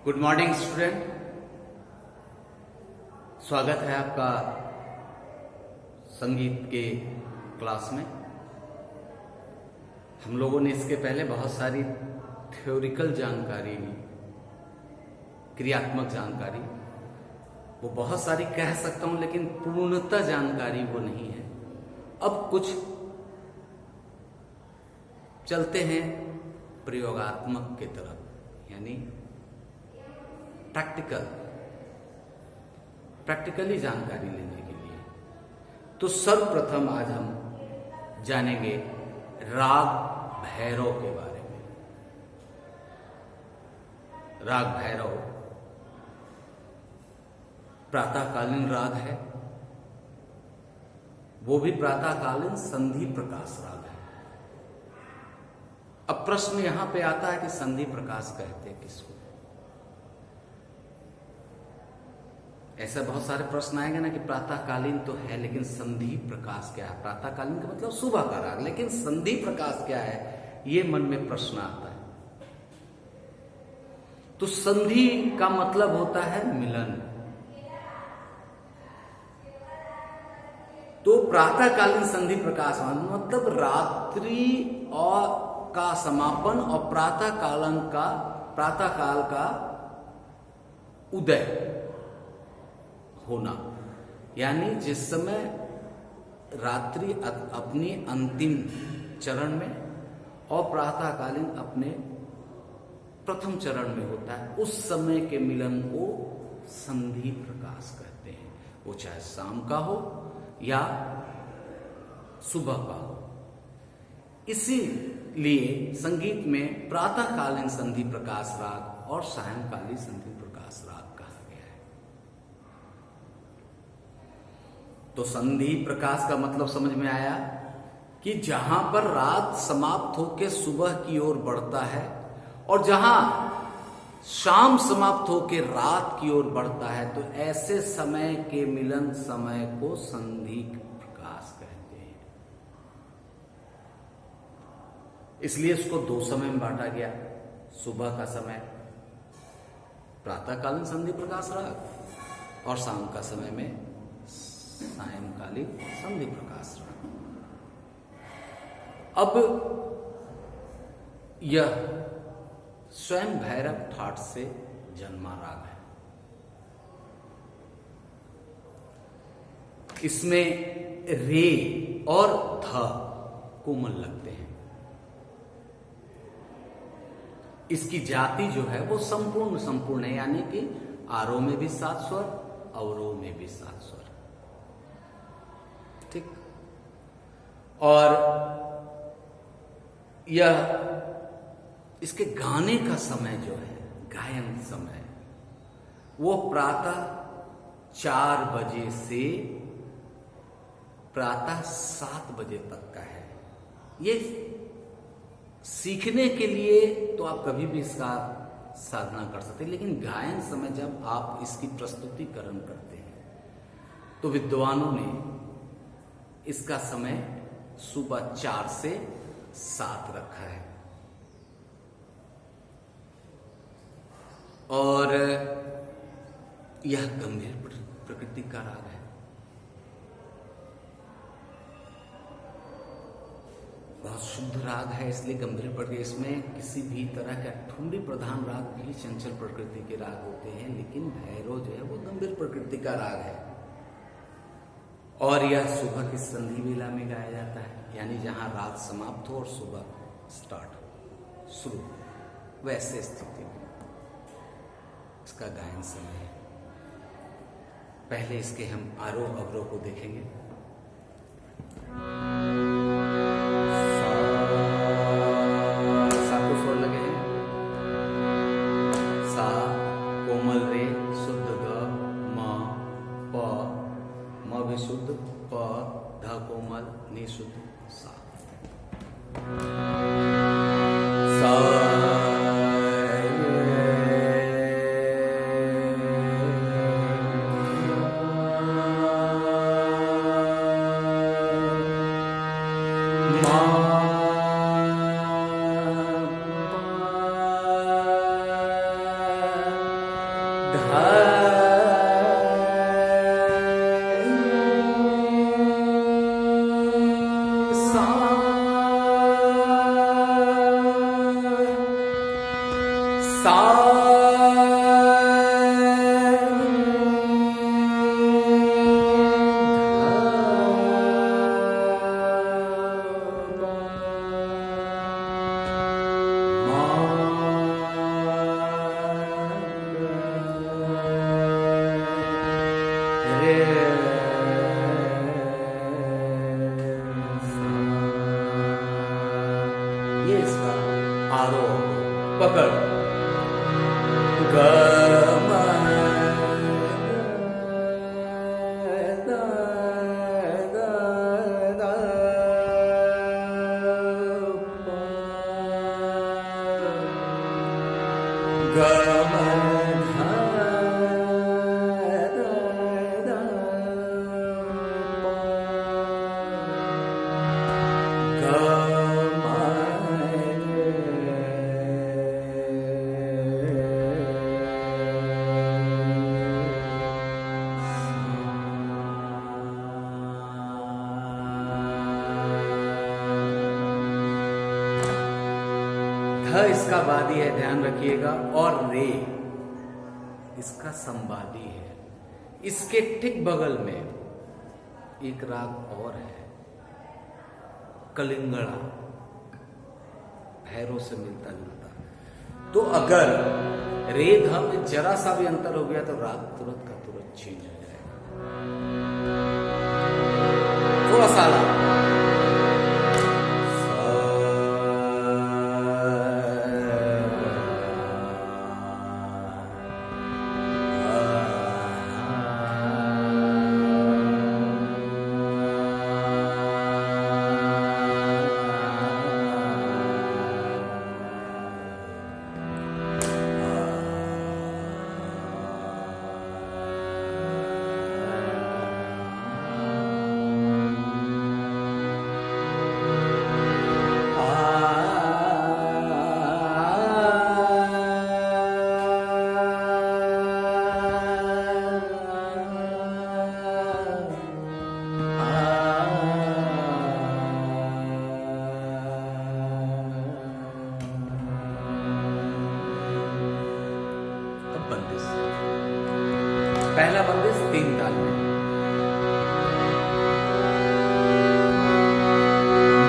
Good morning student, स्वागत है आपका संगीत के क्लास में। हम लोगों ने इसके पहले बहुत सारी थ्योरिकल जानकारी ली, क्रियात्मक जानकारी, वो बहुत सारी कह सकता हूं, लेकिन पूर्णतः जानकारी वो नहीं है। अब कुछ चलते हैं प्रयोगात्मक की तरफ, यानी प्रैक्टिकली जानकारी लेने के लिए। तो सर्वप्रथम आज हम जानेंगे राग भैरव के बारे में। राग भैरव प्रातःकालीन राग है, वो भी प्रातःकालीन संधि प्रकाश राग है। अब प्रश्न यहां पे आता है कि संधि प्रकाश कहते हैं किसको? ऐसा बहुत सारे प्रश्न आएंगे ना कि प्रातःकालीन तो है, लेकिन संधि प्रकाश क्या है? प्रातःकालीन का मतलब सुबह का राग, लेकिन संधि प्रकाश क्या है, ये मन में प्रश्न आता है। तो संधि का मतलब होता है मिलन। तो प्रातःकालीन संधि प्रकाश मतलब रात्रि और का समापन और प्रातःकाल का उदय होना, यानी जिस समय रात्रि अपनी अंतिम चरण में और प्रातःकालीन अपने प्रथम चरण में होता है, उस समय के मिलन को संधि प्रकाश कहते हैं। वो चाहे शाम का हो या सुबह का हो। इसीलिए संगीत में प्रातःकालीन संधि प्रकाश राग और सायंकालीन संधि प्रकाश राग कहा गया है। तो संधि प्रकाश का मतलब समझ में आया कि जहां पर रात समाप्त होकर सुबह की ओर बढ़ता है और जहां शाम समाप्त होकर रात की ओर बढ़ता है, तो ऐसे समय के मिलन समय को संधि प्रकाश कहते हैं। इसलिए इसको दो समय में बांटा गया। सुबह का समय प्रातःकालीन संधि प्रकाश राग और शाम का समय में सायंकालीन संधि प्रकाश राग। अब यह स्वयं भैरव ठाट से जन्मा राग है। इसमें रे और ध कोमल लगते हैं। इसकी जाति जो है वो संपूर्ण है, यानी कि आरोह में भी 7 स्वर, अवरोह में भी 7 स्वर। ठीक। और यह इसके गाने का समय जो है, गायन समय, वो प्रातः 4 बजे से प्रातः 7 बजे तक का है। ये सीखने के लिए तो आप कभी भी इसका साधना कर सकते हैं, लेकिन गायन समय जब आप इसकी प्रस्तुतिकरण करते हैं तो विद्वानों ने इसका समय सुबह 4 से 7 रखा है। और यह गंभीर प्रकृति का राग है। बहुत शुद्ध राग है, इसलिए गंभीर प्रकृति। इसमें किसी भी तरह का ठुमरी प्रधान राग भी चंचल प्रकृति के राग होते हैं, लेकिन भैरव जो है वो गंभीर प्रकृति का राग है। और यह सुबह की संधि बेला में गाया जाता है, यानी जहां रात समाप्त हो और सुबह शुरू, वैसे स्थिति में इसका गायन समय है। पहले इसके हम आरोह अवरोह को देखेंगे। सातों स्वर लगे हैं। सा कोमल रे शुद्ध ग, म भी शुद्ध, प ध कोमल, नि शुद्ध, सा। ये इसका आरोह पकड़ ग म द द द प ग म इसका वादी है, ध्यान रखिएगा, और रे इसका संवादी है। इसके ठीक बगल में एक राग और है, कलिंगड़ा, भैरव से मिलता जुलता। तो अगर रे ध में जरा सा भी अंतर हो गया तो राग तुरंत का तुरंत चेंज हो जाएगा। थोड़ा सा पहला बंदिश 3 ताल में।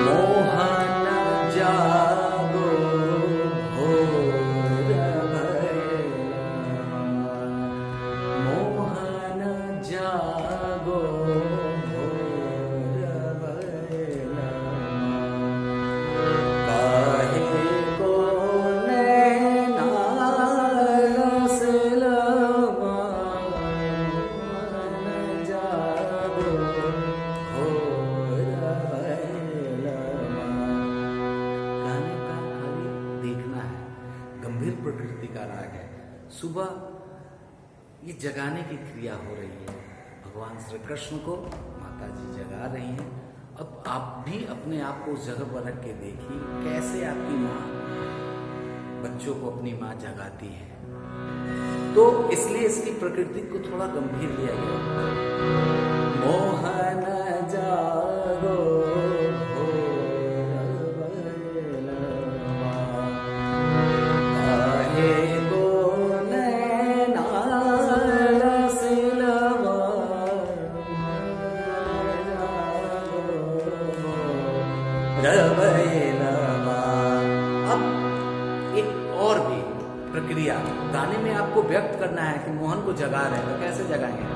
मोहन जागो भोर भैया, मोहन जागो भोर भैया, काहे को प्रकृति का राग है। सुबह ये जगाने की क्रिया हो रही है, भगवान श्री कृष्ण को माता जी जगा रही हैं। अब आप भी अपने आप को उस जगह पर रख के देखिए कैसे आपकी माँ बच्चों को अपनी माँ जगाती है। तो इसलिए इसकी प्रकृति को थोड़ा गंभीर लिया गया। मोहन जागो अब एक और भी प्रक्रिया गाने में आपको व्यक्त करना है कि मोहन को जगा रहे हैं, तो कैसे जगाएंगे?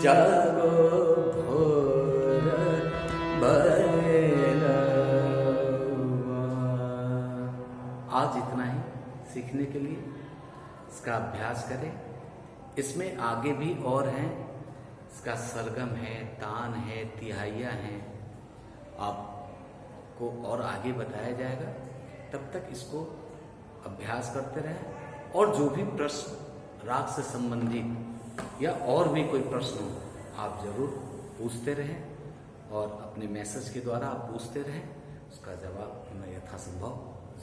जागो भोर भैरवा। आज इतना ही सीखने के लिए, इसका अभ्यास करें। इसमें आगे भी और हैं, इसका सरगम है, तान है, तिहाइयाँ हैं, आपको और आगे बताया जाएगा। तब तक इसको अभ्यास करते रहें। और जो भी प्रश्न राग से संबंधित या और भी कोई प्रश्न हो, आप जरूर पूछते रहें और अपने मैसेज के द्वारा आप पूछते रहें, उसका जवाब मैं यथासंभव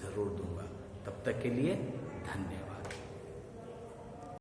जरूर दूंगा। तब तक के लिए धन्यवाद।